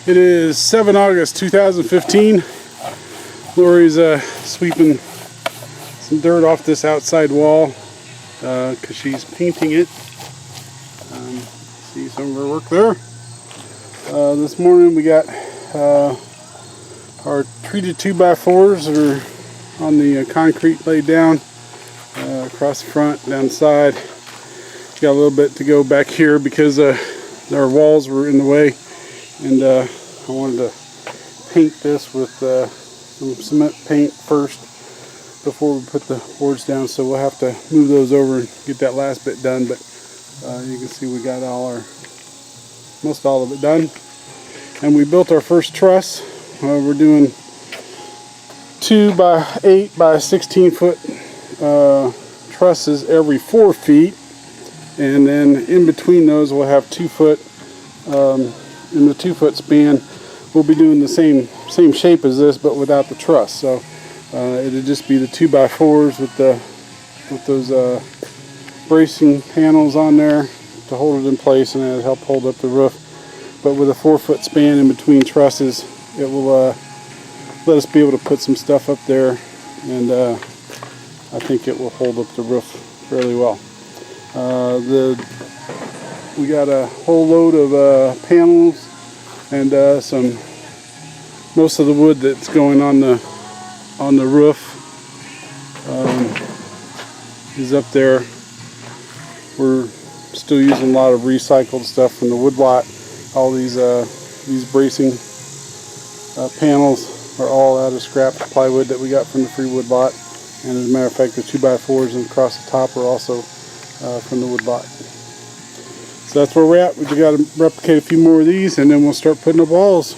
It is 7 August 2015. Lori's sweeping some dirt off this outside wall because she's painting it. See some of her work there. This morning we got our treated 2x4s that are on the concrete laid down across the front, down the side. Got a little bit to go back here because our walls were in the way, and I wanted to paint this with some cement paint first before we put the boards down, so we'll have to move those over and get that last bit done. But you can see we got most all of it done, and we built our first truss. We're doing 2 by 8 by 16 foot trusses every 4 feet, and then in between those we'll have 2 foot in the 2 foot span. We'll be doing the same shape as this, but without the truss. So it'll just be the 2x4s with those bracing panels on there to hold it in place, and it'll help hold up the roof. But with a 4 foot span in between trusses, it will let us be able to put some stuff up there, and I think it will hold up the roof fairly well. We got a whole load of panels and most of the wood that's going on the roof is up there. We're still using a lot of recycled stuff from the wood lot. All these bracing panels are all out of scrap plywood that we got from the free wood lot, and as a matter of fact, the 2x4s and across the top are also from the wood lot. So that's where we're at. We've got to replicate a few more of these, and then we'll start putting up walls.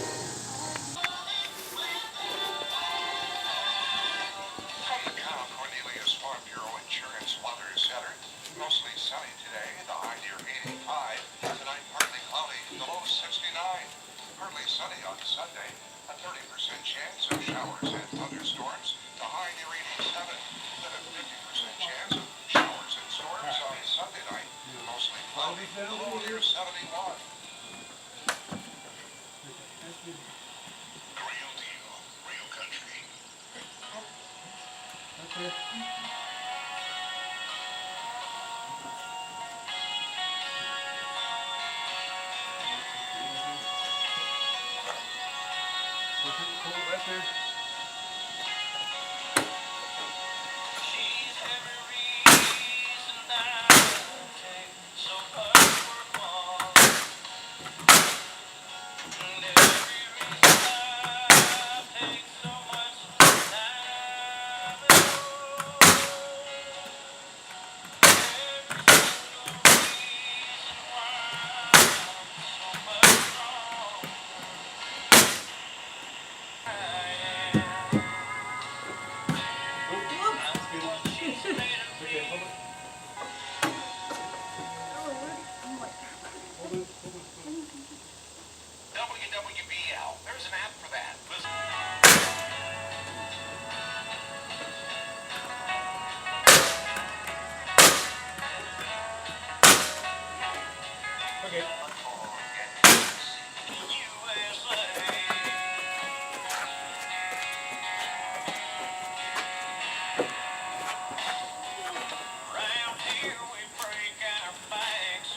Mostly sunny today, the high near 85, tonight partly cloudy, the low 69. Partly sunny on Sunday, a 30% chance of showers and thunderstorms, the high near 87, then a 50% chance of showers and storms on Sunday night, mostly cloudy, the low near 71. The real deal, real country. Okay. Right there. WWBL. There's an app for that. Okay. Round here we break our backs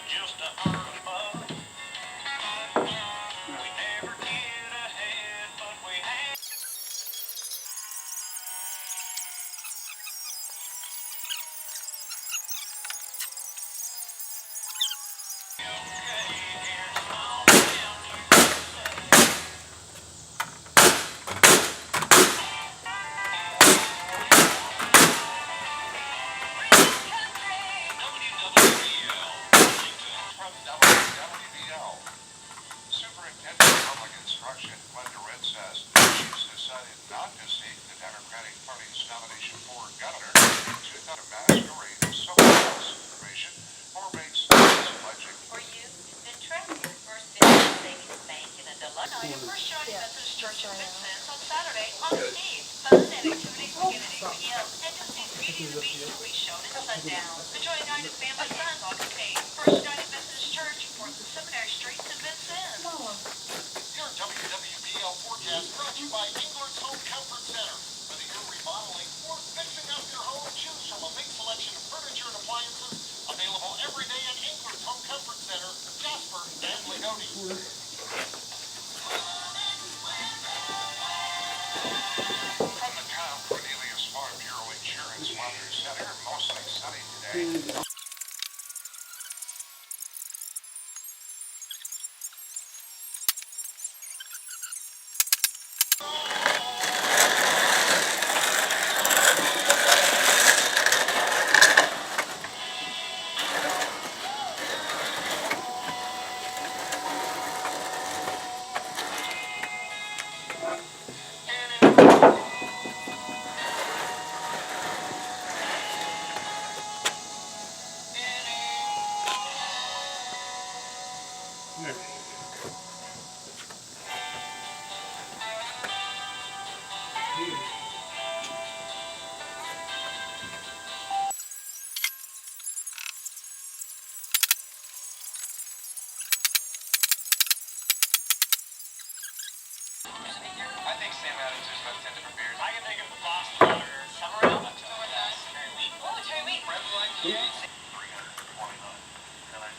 just to earn a buck. We never get ahead, but we have. WWBL. Superintendent of Public Instruction, Glenda Red says she's decided not to seek the Democratic Party's nomination for governor to not a masquerade of social information or makes budget. For you, then track your first business savings bank in a deluxe. Your first Johnny Methodist Church of Big Sands on Saturday on the Eve. Fun and activities begin at 8 p.m. and to see Beauty and the Beast will be shown at sundown. Enjoy a night of family fun on the First United Methodist Church, 4th and Seminary Street in Vincennes. out into about 10 different beers. I can think of the Boston Water Summer Ale. That's very weak. Oh, it's very weak. Red Wine James. 329. Really?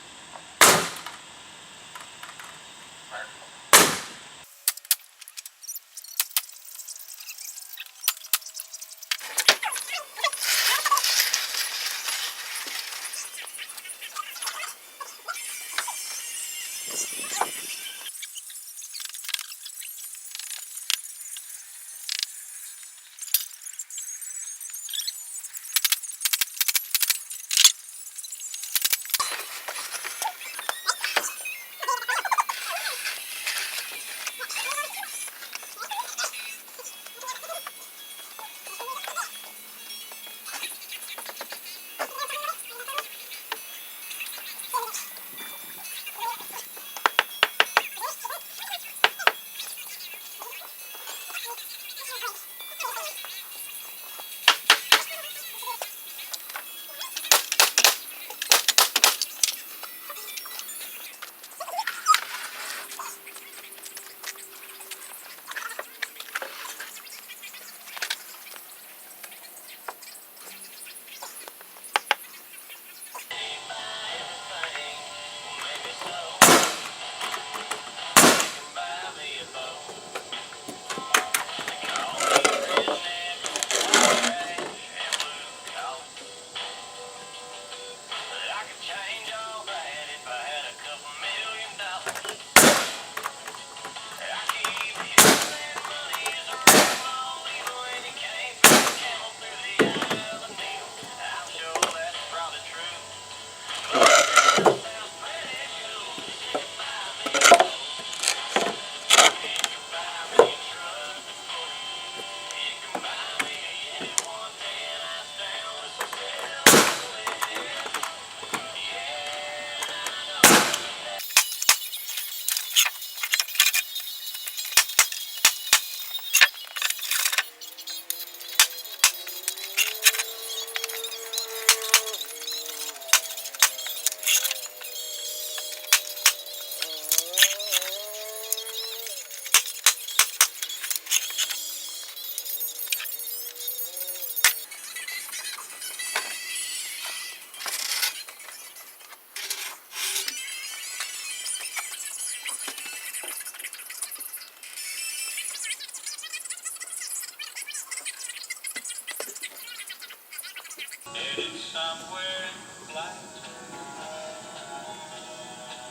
Headed somewhere in flight.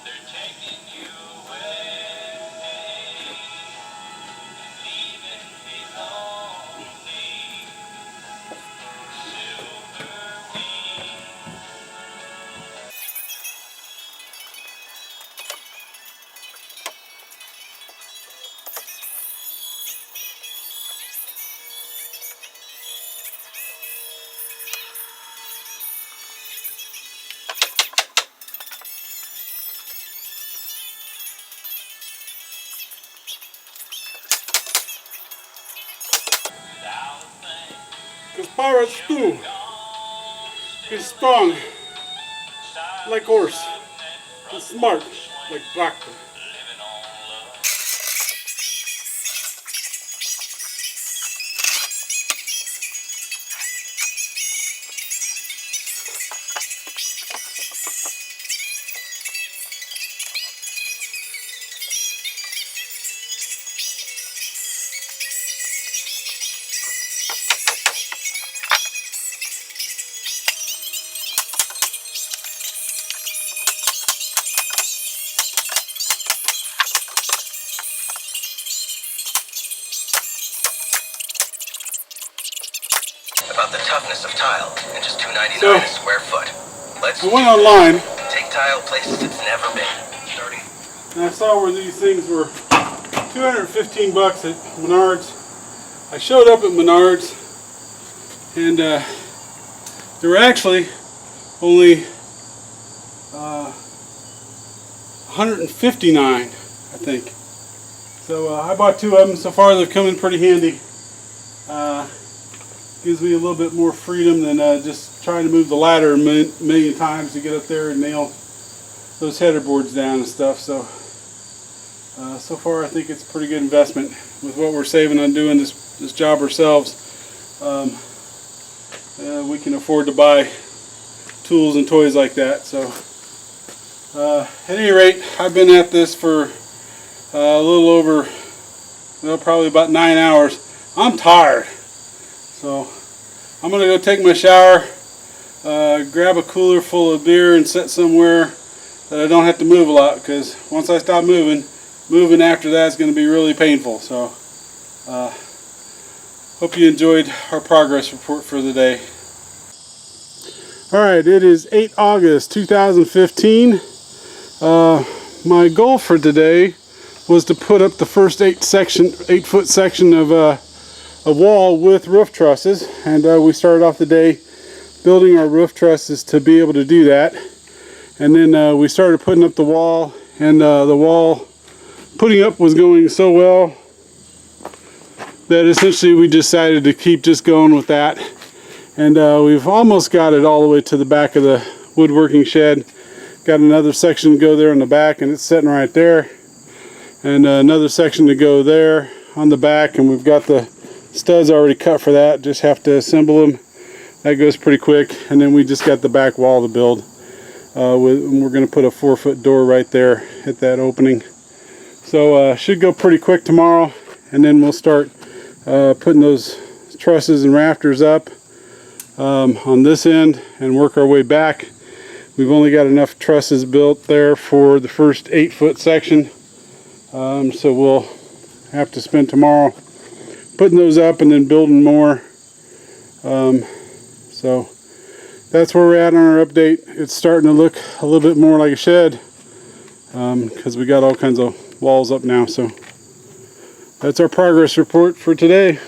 They're taking you away, leaving behind silver wings. Because pirates do. He's strong, like horse. He's smart, like tractor. About the toughness of tile and just $2.99 So, a square foot. Let's I went online take tile places it's never been. Starting. and I saw where these things were 215 bucks at Menards. I showed up at Menards and they were actually only 159, I think. So I bought two of them. So far they've come in pretty handy. Gives me a little bit more freedom than just trying to move the ladder a million times to get up there and nail those header boards down and stuff. So So far I think it's a pretty good investment with what we're saving on doing this job ourselves. We can afford to buy tools and toys like that. So at any rate, I've been at this for a little over, well, probably about 9 hours. I'm tired, so I'm gonna go take my shower, grab a cooler full of beer and sit somewhere that I don't have to move a lot, because once I stop moving after that is going to be really painful. So hope you enjoyed our progress report for the day. Alright, it is 8 August 2015. My goal for today was to put up the first 8-foot section of a wall with roof trusses, and we started off the day building our roof trusses to be able to do that. And then we started putting up the wall, and the wall putting up was going so well that essentially we decided to keep just going with that. And we've almost got it all the way to the back of the woodworking shed. Got another section to go there in the back, and it's sitting right there. And another section to go there on the back, and we've got the studs already cut for that. Just have to assemble them. That goes pretty quick. And then we just got the back wall to build. We're going to put a 4-foot door right there at that opening. So should go pretty quick tomorrow, and then we'll start putting those trusses and rafters up on this end and work our way back. We've only got enough trusses built there for the first 8-foot section, so we'll have to spend tomorrow putting those up and then building more. So that's where we're at on our update. It's starting to look a little bit more like a shed, because we got all kinds of walls up now. So that's our progress report for today.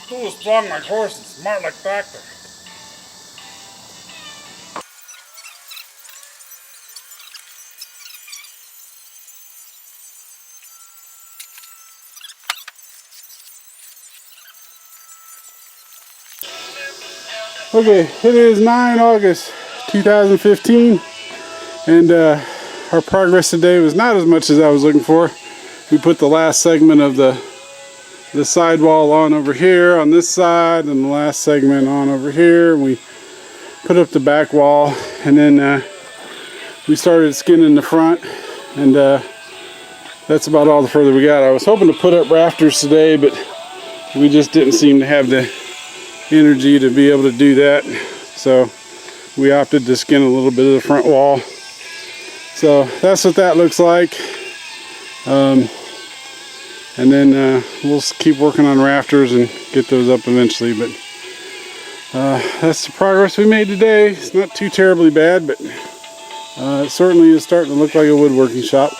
Who was strong like horse and smart like tractor? Okay, it is 9 August 2015, and our progress today was not as much as I was looking for. We put the last segment of the sidewall on over here on this side, and the last segment on over here. We put up the back wall, and then we started skinning the front, and that's about all the further we got. I was hoping to put up rafters today, but we just didn't seem to have the energy to be able to do that, so we opted to skin a little bit of the front wall. So that's what that looks like. And then we'll keep working on rafters and get those up eventually. But that's the progress we made today. It's not too terribly bad, but it certainly is starting to look like a woodworking shop.